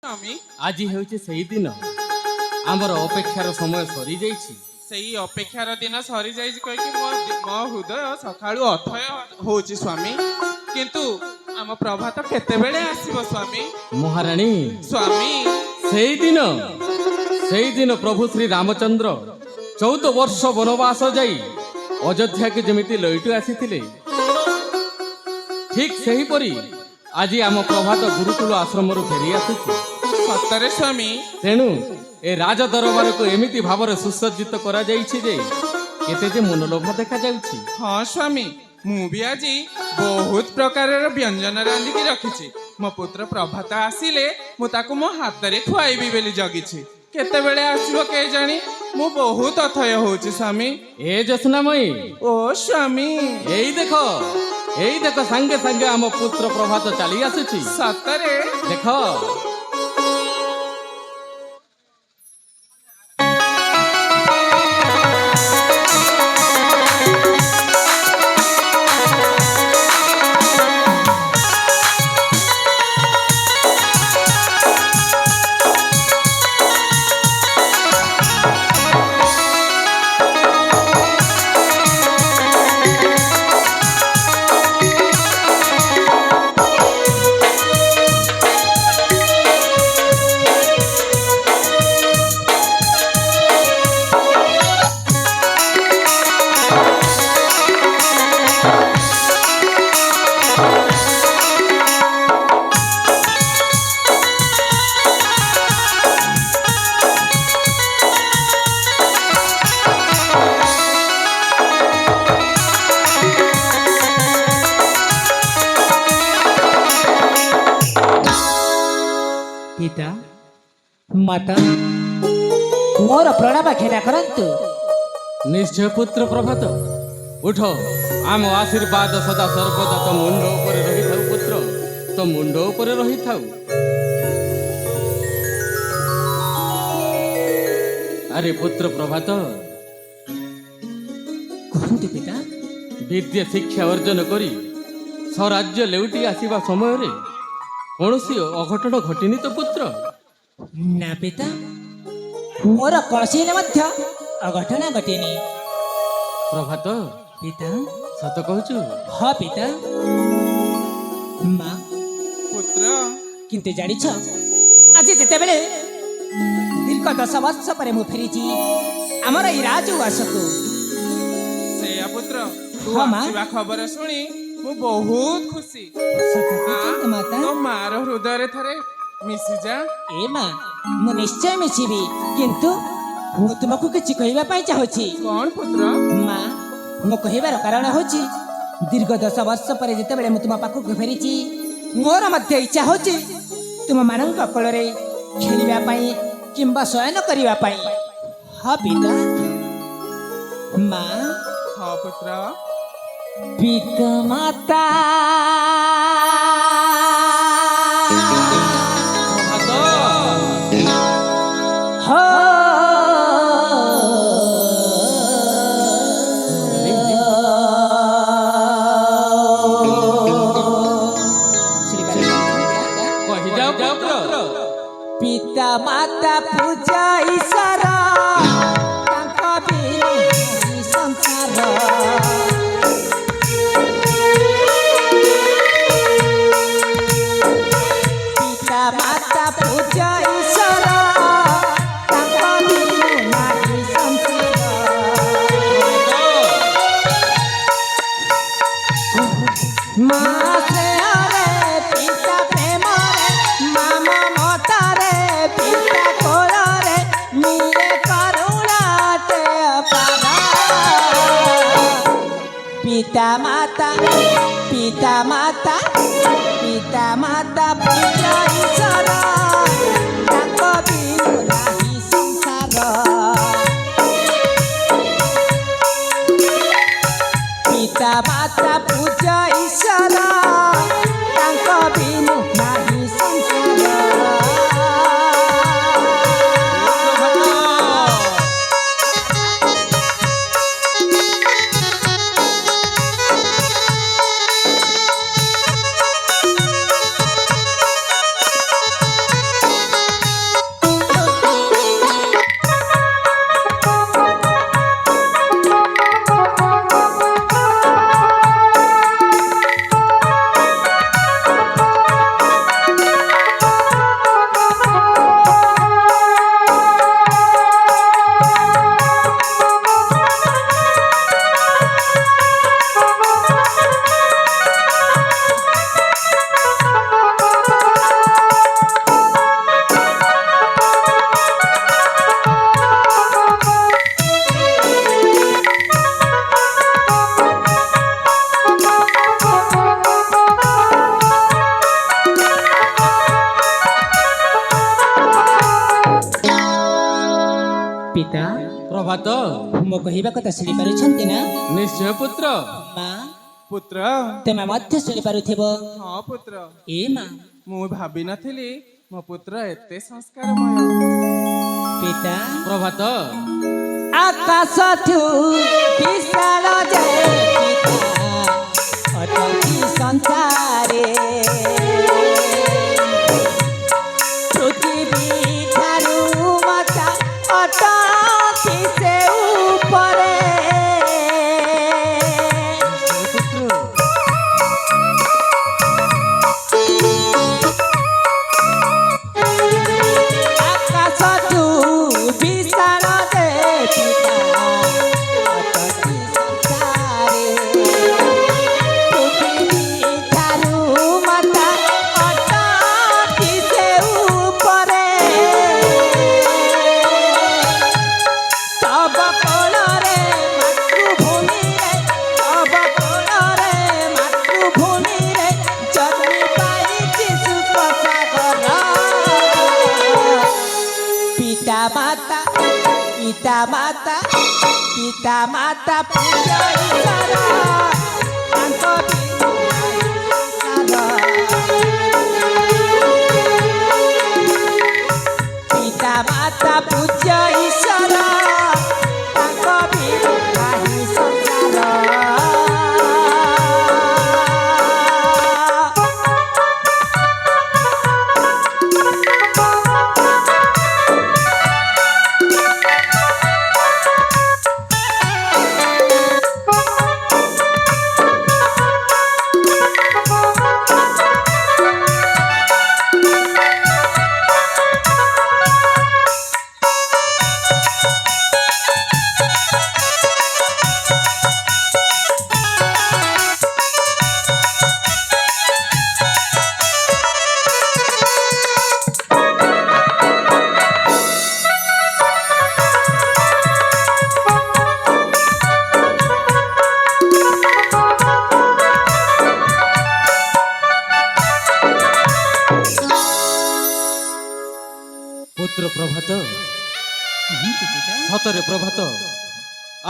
स्वामी आज ହେଉଛି ସେହି ଦିନ ଆମର ଅପେକ୍ଷାର ସମୟ ସରିଯାଇଛି। ସେଇ ଅପେକ୍ଷାର ଦିନ ସରିଯାଇଛି କହିକି ମୋ ହୃଦୟ ସକାଳୁ ଅଥୟ ହଉଛି ସ୍ୱାମୀ। କିନ୍ତୁ ଆମ ପ୍ରଭାତ କେତେବେଳେ ଆସିବ ସ୍ୱାମୀ? ମହାରାଣୀ ସ୍ୱାମୀ ସେଇଦିନ ପ୍ରଭୁ ଶ୍ରୀ ରାମଚନ୍ଦ୍ର 14 ବର୍ଷ ବନବାସ ଯାଇ ଅଯୋଧ୍ୟାକୁ ଯେମିତି ଲଇଟୁ ଆସିଥିଲେ, ଠିକ୍ ସେହିପରି ଆଜି ଆମ ପ୍ରଭାତ ଗୁରୁକୁଳ ଆଶ୍ରମରୁ ଫେରି ଆସୁଛି। ସତରେ ସ୍ୱାମୀ? ତେଣୁ ଏ ରାଜ ଦରବାରକୁ ଏମିତି ଭାବରେ ସୁସଜ୍ଜିତ କରାଯାଇଛି ଯେ କେତେ ଯେ ମନୋଲୋଭ ଦେଖାଯାଉଛି। ହଁ ସ୍ୱାମୀ, ମୁଁ ବି ଆଜି ବହୁତ ପ୍ରକାରର ବ୍ୟଞ୍ଜନ ରାନ୍ଧିକି ରଖିଛି। ମୋ ପୁତ୍ର ପ୍ରଭାତ ଆସିଲେ ମୁଁ ତାକୁ ମୋ ହାତରେ ଖୁଆଇବି ବୋଲି ଜଗିଛି। କେତେବେଳେ ଆସିବ କେଜାଣି? ମୁଁ ବହୁତ ଅଥୟ ହଉଛି ସ୍ୱାମୀ। ଏ ଜ୍ୟୋତ୍ସ୍ନାମୟୀ, ଓ ସ୍ୱାମୀ, ଏଇ ଦେଖ ସାଙ୍ଗେ ସାଙ୍ଗେ ଆମ ପୁତ୍ର ପ୍ରଭାତ ଚାଲି ଆସୁଛି। ସତରେ? ଦେଖ। पिता माता मोर प्रणाम घेरा करंतु। निश्चय पुत्र प्रभात, उठ। आम आशीर्वाद सदा सर्वदा तो मुंड उपरे रही थाउ पुत्र, तो मुंड उपरे रही थाउ। अरे पुत्र प्रभात, कहंतु पिता। विद्या शिक्षा अर्जन करी स्वराज्य लेउटी आसीबा समय रे कौनसी अघटन घटिनी तो पुत्र? ना पिता, मोर कौनसी मध्य अघटन घटिनी। प्रभात, पिता सत कहचु? हाँ पिता। माँ पुत्र, किंतु जानिछ आज जेतेबेले दीर्घ 10 वर्ष पर मु फेरीची हमर ई राजउवासको। सेया पुत्र, तू हाँ, माँ। आसिबा खबर शुणी ମୁଁ ବହୁତ ଖୁସି। माता ତୋ ମାର ହୃଦୟରେ ଥରେ ମିଶିଯା। ए माँ, मु निश्चय मिसिबी, किंतु मु तुमको किछि कहबा पाई चाहूछि। କଣ पुत्र? माँ, मु कहबार कारण होछि दीर्घ 10 वर्ष पर जेतेबेले मु तुम पाखକୁ फेरीची मोर मध्य इच्छा होछि तुम मानंक कोलरे खेलिबा पाई किंबा शयन करिबा पाई। हाँ पिता। माँ, ହଁ ପୁତ୍ର। पिता माता हो कहि जाओ पुत्र। पिता माता पूजा ईश्वरा तांका बिनु नाही संसार। पिता माता पूजा ईश्वरा तांका बिनु नाही संसार। माँ स्नेहरे पिता प्रेमरे माँ ममतारे पिता कोलरे निरे करुणाते अपारा। पिता माता पिता माता पिता माता पूजा ईश्वरा तांको बिनु नाही संसार। पिता माता पूजा ईश्वरा तांको बिनु नाही संसार। ପିତା ପ୍ରଭାତ ମୋ କହିବା କଥା ଶୁଣିପାରୁଛନ୍ତି ନା? ନିଶ୍ଚୟ ପୁତ୍ର। ମା ପୁତ୍ର ତମେ ମଧ୍ୟ ଶୁଣିପାରୁଥିବ। ହଁ ପୁତ୍ର, ଏ ମା ମୁଁ ଭାବିନଥିଲି ମୋ ପୁତ୍ର ଏତେ ସଂସ୍କାରମୟ। ପିତା ପ୍ରଭାତ ଆକାଶଠୁ ବିଶାଳ ଯେ ପିତା ଅଛନ୍ତି ସଂସାରେ, ପୃଥିବୀ ଠାରୁ ମାତା ଅଟନ୍ତି ସେ ଉପରେ। ଆକାଶଠୁ ବିଶାଳ ଯେ ପିତା ଅଟନ୍ତି ସଂସାରେ, ପୃଥିବୀ ଠାରୁ ମାତା ଅଟନ୍ତି ସେ ଉପରେ। ତବ କୋଳରେ ମାତୃଭୂମିରେ, ତବ କୋଳରେ ମାତୃଭୂମିରେ ଜନ୍ମି ପାଇଛି ସୁଖସାଗର। ପିତା ମାତା ପିତା ମାତା ପିତା ମାତା ପୂଜ୍ୟ ଈଶ୍ୱର, ତାଙ୍କ ବିନୁ ପିତା ମାତା ପୂଜ୍ୟ ଈଶ୍ୱର, ତାଙ୍କ ବିନୁ ନାହିଁ ସଂସାର। ପୁତ୍ର ପ୍ରଭାତ, କୁହନ୍ତୁ ପିତା। ସତରେ ପ୍ରଭାତ,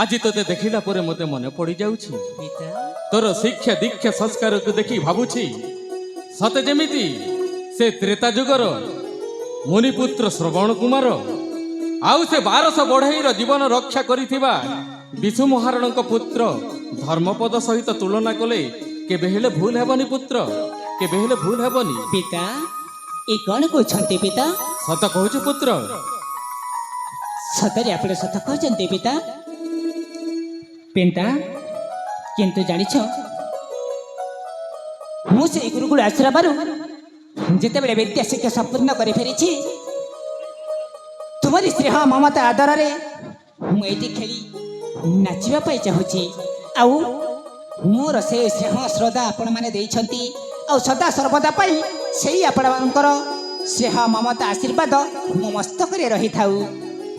ଆଜି ତୋତେ ଦେଖିଲା ପରେ ମୋତେ ମନେ ପଡ଼ିଯାଉଛି ପିତା ତୋର ଶିକ୍ଷା ଦୀକ୍ଷା ସଂସ୍କାରକୁ ଦେଖି ଭାବୁଛି ସତେ ଯେମିତି ସେ ତ୍ରେତା ଯୁଗର ମୁନିପୁତ୍ର ଶ୍ରବଣ କୁମାର ଆଉ ସେ 1200 ବଢ଼େଇର ଜୀବନ ରକ୍ଷା କରିଥିବା ବିଶୁ ମହାରଣଙ୍କ ପୁତ୍ର ଧର୍ମପଦ ସହିତ ତୁଳନା କଲେ କେବେ ହେଲେ ଭୁଲ ହେବନି ପୁତ୍ର, କେବେ ହେଲେ ଭୁଲ ହେବନି। ପିତା ଏ କ'ଣ କହୁଛନ୍ତି ପିତା? ସତ କହୁଛୁ ପୁତ୍ର। ସତରେ ଆପଣ ସତ କହୁଛନ୍ତି ପିତା? ପିତା କିନ୍ତୁ ଜାଣିଛ, ମୁଁ ସେଇ ଗୁରୁକୁଳ ଆଶ୍ରମରୁ ଯେତେବେଳେ ବିଦ୍ୟା ଶିକ୍ଷା ସମ୍ପୂର୍ଣ୍ଣ କରି ଫେରିଛି, ତୁମରି ସ୍ନେହ ମମତା ଆଦରରେ ମୁଁ ଏଇଠି ଖେଳି ନାଚିବା ପାଇଁ ଚାହୁଁଛି। ଆଉ ମୋର ସେ ସ୍ନେହ ଶ୍ରଦ୍ଧା ଆପଣମାନେ ଦେଇଛନ୍ତି, ଆଉ ସଦା ସର୍ବଦା ପାଇଁ ସେଇ ଆପଣମାନଙ୍କର ସ୍ନେହ ମମତା ଆଶୀର୍ବାଦ ମୋ ମସ୍ତକରେ ରହିଥାଉ।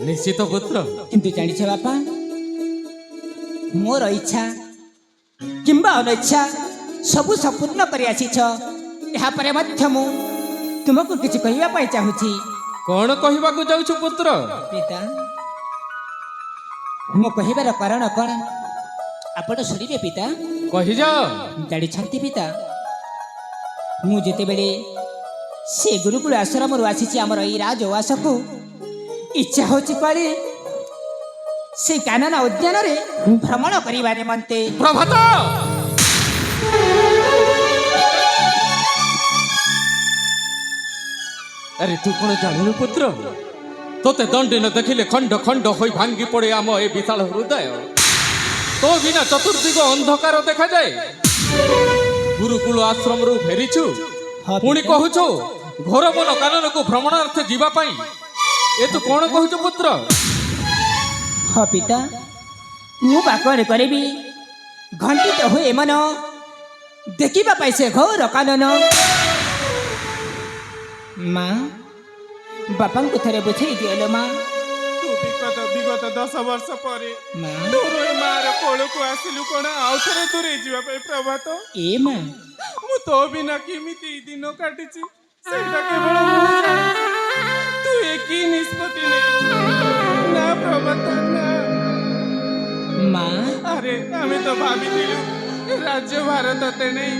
ନିଶ୍ଚିତ ପୁତ୍ର। କିନ୍ତୁ ଜାଣିଛ ବାପା, ମୋର ଇଚ୍ଛା କିମ୍ବା ଅନିଚ୍ଛା ସବୁ ସମ୍ପୂର୍ଣ୍ଣ କରି ଆସିଛ। ଏହାପରେ ମଧ୍ୟ ମୁଁ ତୁମକୁ କିଛି କହିବା ପାଇଁ ଚାହୁଁଛି। କଣ କହିବାକୁ ଯାଉଛୁ ପୁତ୍ର? ପିତା, ମୁଁ କହିବାର କାରଣ କ'ଣ ଆପଣ ଶୁଣିବେ ପିତା? କହିଯାଅ। ଜାଣିଛନ୍ତି ପିତା, ମୁଁ ଯେତେବେଳେ ସେ ଗୁରୁକୁଳ ଆଶ୍ରମରୁ ଆସିଛି ଆମର ଏଇ ରାଜଉଆସକୁ, ଇଚ୍ଛା ହେଉଛି କୁଆଡ଼େ ସେ କାନନ ଉଦ୍ୟାନରେ ଭ୍ରମଣ କରିବା ନିମନ୍ତେ। ପ୍ରଭାତ, ଆରେ ତୁ କଣ ଜାଣିଲୁ ପୁତ୍ର, ତୋତେ ଦଣ୍ଡେ ନ ଦେଖିଲେ ଖଣ୍ଡ ଖଣ୍ଡ ହୋଇ ଭାଙ୍ଗି ପଡେ ଆମ ଏ ବିଶାଳ ହୃଦୟ। ତୋ ବିନା ଚତୁର୍ଦିଗ ଅନ୍ଧକାର ଦେଖାଯାଏ। ଗୁରୁକୁଳ ଆଶ୍ରମରୁ ଫେରିଛୁ, ପୁଣି କହୁଛୁ ଘୋର ବନ କାନନକୁ ଭ୍ରମଣାର୍ଥେ ଯିବା ପାଇଁ। ଏ ତୁ କଣ କହୁଛୁ ପୁତ୍ର? ହଁ ପିତା, ମୁଁ ବା କ'ଣ କରିବି? ଘଣ୍ଟିତ ହୁଏ ମନ ଦେଖିବା ପାଇଁ ସେ ଘୋର କାନନ। ମା, ବାପାଙ୍କୁ ଥରେ ବୁଝେଇ ଦିଅଲୋ ମା। ତୁ ବିଗତ 10 ବର୍ଷ ପରେ ମା ତୋର ଏ ମାର କୋଳକୁ ଆସିଲୁ କଣ ଆଉ ଥରେ ଦୂରେଇ ଯିବା ପାଇଁ ପ୍ରଭାତ? ଏ ମା, ମୁଁ ତୋ ବିନା କେମିତି ଦିନ କାଟିଛି ସେଇଟା କେବଳ ମୁଁ ଜାଣିଛି। ତୁ ଏ କି ନିଷ୍ପତ୍ତି ନେଇଛୁ? ନା ପ୍ରଭାତ, ତ ଭାବିଥିଲୁ ରାଜ୍ୟଭାର ତତେ ନେଇ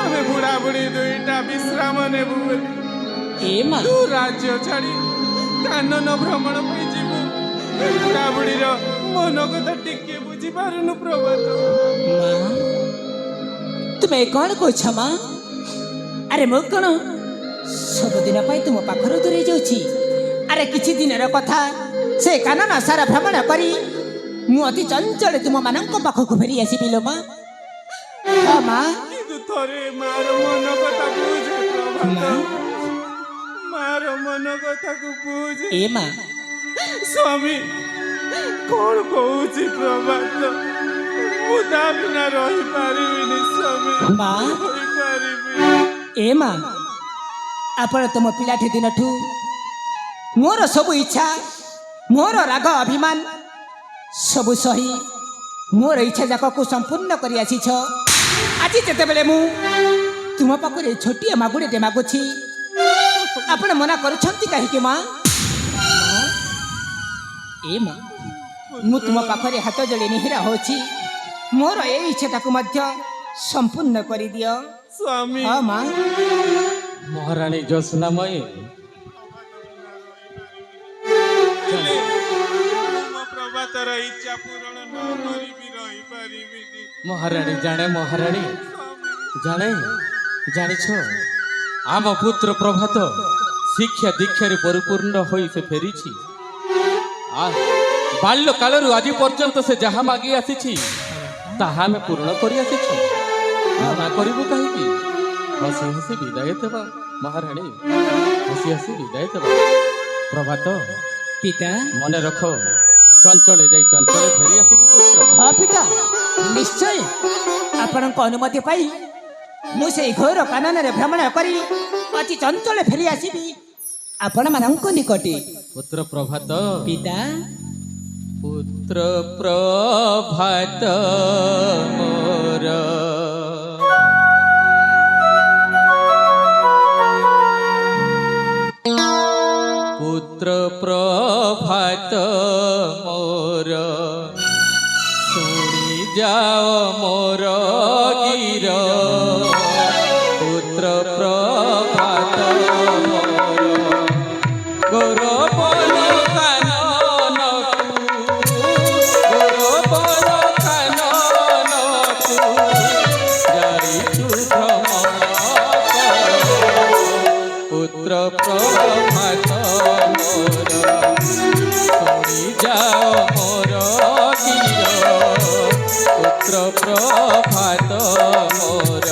ଆମେ ବୁଢା ବୁଢୀ ଦୁଇଟା ବିଶ୍ରାମ ନେବୁ ବୋଲି। ଏ ମା ତୁ ରାଜ୍ୟ ଛାଡି କାନନ ଭ୍ରମଣ ପାଇଁ ଯିବୁ। ଏ ବୁଢା ବୁଢୀର ମନ କଥା ଟିକେ ବୁଝିପାରୁନୁ ପ୍ରଭାତ। ମା ତୁମେ କ'ଣ କହୁଛ ମା? ଆରେ ମୁଁ କ'ଣ ସବୁଦିନ ପାଇଁ ତୁମ ପାଖରୁ ଦୂରେଇ ଯାଉଛି? ଆରେ କିଛି ଦିନର କଥା, ସେ କାନନ ସାରା ଭ୍ରମଣ କରି ମୁଁ ଅତି ଚଞ୍ଚଳ ତୁମମାନଙ୍କ ପାଖକୁ ଫେରି ଆସିବି ଲୋ ମା। ହଁ ମା। କିନ୍ତୁ ଥରେ ମାର ମନ କଥା ବୁଝେ ପ୍ରଭାତ। ମା ମାର ମନ କଥାକୁ ବୁଝେ। ଏ ମା ସ୍ୱାମୀ କ'ଣ କହୁଛି ପ୍ରଭାତ? ମୁଁ ତା ବିନା ରହିପାରିବିନି ସ୍ୱାମୀ, ମା ରହିପାରିବିନି। ଏ ମା ଆପଣ ତୁମ ପିଲାଟି ଦିନଠୁ ମୋର ସବୁ ଇଚ୍ଛା, ମୋର ରାଗ ଅଭିମାନ ସବୁ ସହି ମୋର ଇଚ୍ଛା ଯାକକୁ ସମ୍ପୂର୍ଣ୍ଣ କରି ଆସିଛ। ଆଜି ଯେତେବେଳେ ମୁଁ ତୁମ ପାଖରେ ଛୋଟିଆ ମାଗୁଡ଼ିଟେ ମାଗୁଛି, ଆପଣ ମନା କରୁଛନ୍ତି କାହିଁକି ମା? ଏ ମା ମୁଁ ତୁମ ପାଖରେ ହାତ ଯୋଡ଼ି ନିହିରା ହେଉଛି, ମୋର ଏ ଇଚ୍ଛାଟାକୁ ମଧ୍ୟ ସମ୍ପୂର୍ଣ୍ଣ କରିଦିଅ। ସ୍ୱାମୀ ହଁ ମା। ମହାରାଣୀ ଜ୍ୟୋତ୍ସ୍ନାମୟୀ, ହେଲେ ମୋ ପ୍ରଭାତର ଇଚ୍ଛା ପୂରଣ ନ କରିବି ରହିପାରିବିନି। ମହାରାଣୀ ମହାରାଣୀ ଜାଣିଛ ଆମ ପୁତ୍ର ପ୍ରଭାତ ଶିକ୍ଷା ଦୀକ୍ଷାରେ ପରିପୂର୍ଣ୍ଣ ହୋଇ ସେ ଫେରିଛି। ବାଲ୍ୟକାଳରୁ ଆଜି ପର୍ଯ୍ୟନ୍ତ ସେ ଯାହା ମାଗି ଆସିଛି ତାହା ଆମେ ପୂରଣ କରି ଆସିଛୁ। ମନା କରିବୁ କାହିଁକି? ହସି ହସି ବିଦାୟ ଦେବା ମହାରାଣୀ, ହସି ହସି ବିଦାୟ ଦେବା। ପ୍ରଭାତ ପିତା ମନେ ରଖ, ଚଞ୍ଚଳେ ଯାଇ ଚଞ୍ଚଳେ ଫେରି ଆସିବୁ ପୁତ୍ର। ହଁ ପିତା ନିଶ୍ଚୟ। ଆପଣଙ୍କ ଅନୁମତି ପାଇ ମୁଁ ସେଇ ଘୋର କାନନରେ ଭ୍ରମଣ କରି ଅତି ଚଞ୍ଚଳ ଫେରି ଆସିବି ଆପଣମାନଙ୍କ ନିକଟେ। ପୁତ୍ର ପ୍ରଭାତ, ପିତା ପୁତ୍ର ପ୍ରଭାତ ମୋର, ପୁତ୍ର ପ୍ରଭାତ ମୋର, ଶୁଣି ଯାଅ ମୋର ଗିର। ପୁତ୍ର ପ୍ରଭାତ ମୋର, ଗୌରବନ କାନନକୁ, ଗୌରବନ କାନନକୁ ଯାଇଛୁ ଭ୍ରମଣ କର। ପୁତ୍ର ପ୍ରଭାତ ମୋର, ଶୁଣି ଯାଅ ମୋର ଗିର। ପୁତ୍ର ପ୍ରଭାତ ମୋର।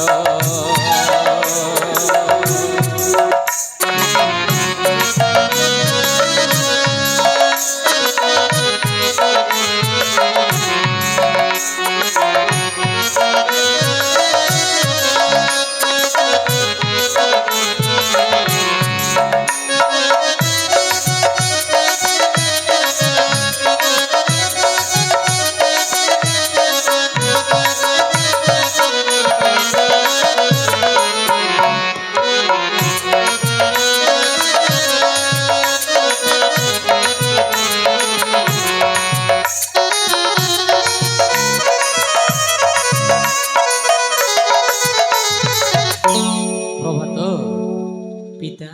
পিতা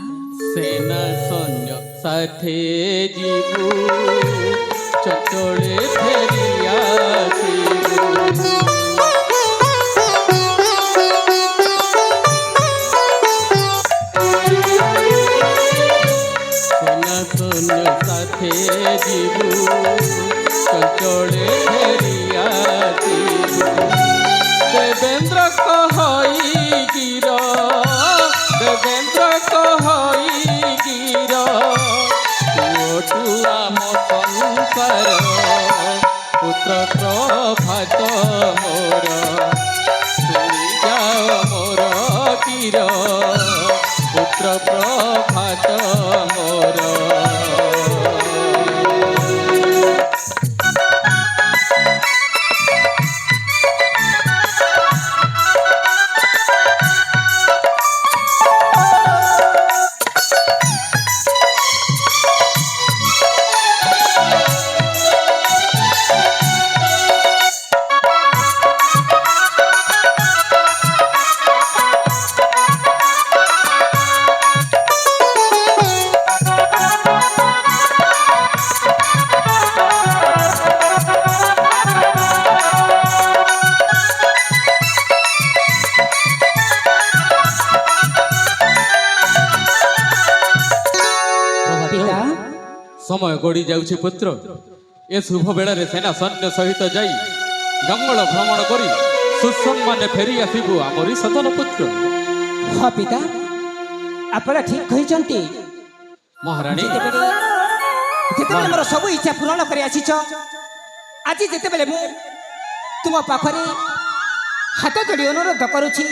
সেনা সৈন্য সাথে ଯିବୁ ଚଞ୍ଚଳେ ଫେରି ଆସିବୁ। সেনা সৈন্য সাথে ଯିବୁ চঞ্চলে ফেরি আসিবু। দেবেন্দ্র কহই গির, দেবেন্দ্র কহই গির, পুଅଠୁ ଆମ ସଂସାର। ପୁତ୍ର ପ୍ରଭାତ ମୋର, ଶୁଣି ଯାଅ ମୋର ଗିର। ପୁତ୍ର ପ୍ରଭାତ ମୋର। ସମୟ ଗଡ଼ି ଯାଉଛି ପୁତ୍ର। ଏ ଶୁଭ ବେଳାରେ ସେନା ସୈନ୍ୟ ସହିତ ଯାଇ ଜଙ୍ଗଲ ଭ୍ରମଣ କରି ସୁସମ୍ମାନେ ଫେରି ଆସିବୁ ଆମରି ସଦନ ପୁତ୍ର। ହଁ ପିତା, ଆପଣ ଠିକ କହିଛନ୍ତି। ମହାରାଣୀ ଯେତେବେଳେ ମୋର ସବୁ ଇଚ୍ଛା ପୂରଣ କରି ଆସିଛ, ଆଜି ଯେତେବେଳେ ମୁଁ ତୁମ ପାଖରେ ହାତ ଯୋଡ଼ି ଅନୁରୋଧ କରୁଛି,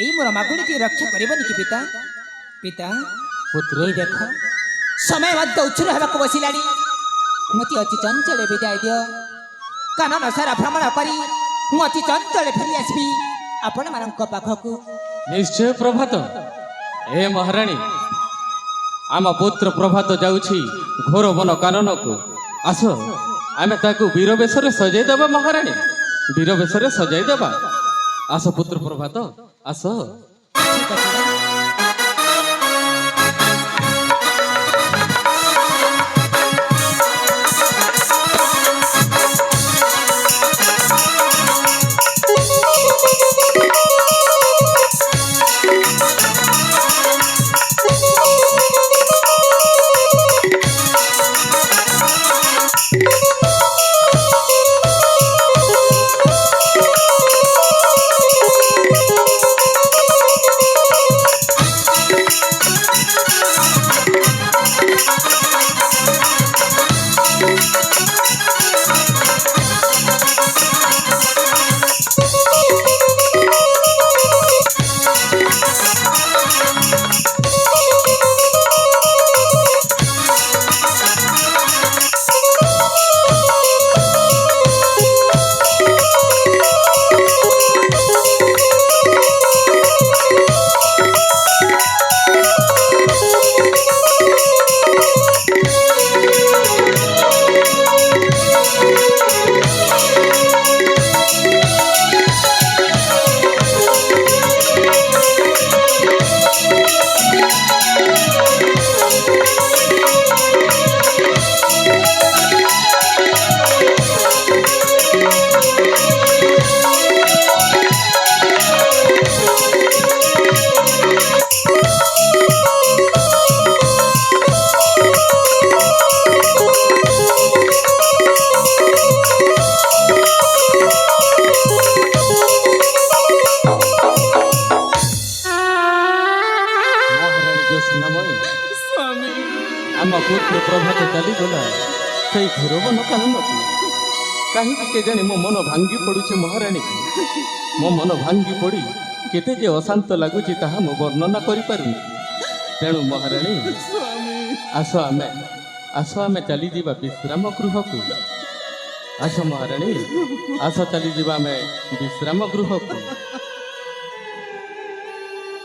ଏଇ ମୋର ମାଗୁଣିଟି ରକ୍ଷା କରିବନି କି ପିତା? ପିତା ପୁତ୍ର ଏଇ ଦେଖ, ସମୟ ମଧ୍ୟ ଉଚ୍ଛୁର ହେବାକୁ ବସିଲାଣି। ମୋତେ ଅତି ଚଞ୍ଚଳ ବିଦାୟ ଦିଅ। କାନନ ସାରା ଭ୍ରମଣ କରି ମୁଁ ଅତି ଚଞ୍ଚଳ ଫେରି ଆସିବି ଆପଣମାନଙ୍କ ପାଖକୁ। ନିଶ୍ଚୟ ପ୍ରଭାତ। ଏ ମହାରାଣୀ, ଆମ ପୁତ୍ର ପ୍ରଭାତ ଯାଉଛି ଘୋର ବନ କାନନକୁ। ଆସ, ଆମେ ତାକୁ ବୀର ବେଶରେ ସଜାଇ ଦେବା ମହାରାଣୀ, ବୀର ବେଶରେ ସଜାଇ ଦେବା। ଆସ ପୁତ୍ର ପ୍ରଭାତ, ଆସ। ଠିକ ଅଛି ନା? ଆମ ପୁତ୍ର ପ୍ରଭାତ ଚାଲିଗଲା ସେଇ ଘୋର ବନ କାନନକୁ। କାହିଁକି କେଜାଣି ମୋ ମନ ଭାଙ୍ଗି ପଡ଼ୁଛି ମହାରାଣୀ। ମୋ ମନ ଭାଙ୍ଗି ପଡ଼ି କେତେ ଯେ ଅଶାନ୍ତ ଲାଗୁଛି ତାହା ମୁଁ ବର୍ଣ୍ଣନା କରିପାରୁନି। ତେଣୁ ମହାରାଣୀ, ଆସ ଆମେ ଚାଲିଯିବା ବିଶ୍ରାମ ଗୃହକୁ। ଆସ ମହାରାଣୀ, ଆସ ଚାଲିଯିବା ଆମେ ବିଶ୍ରାମ ଗୃହକୁ।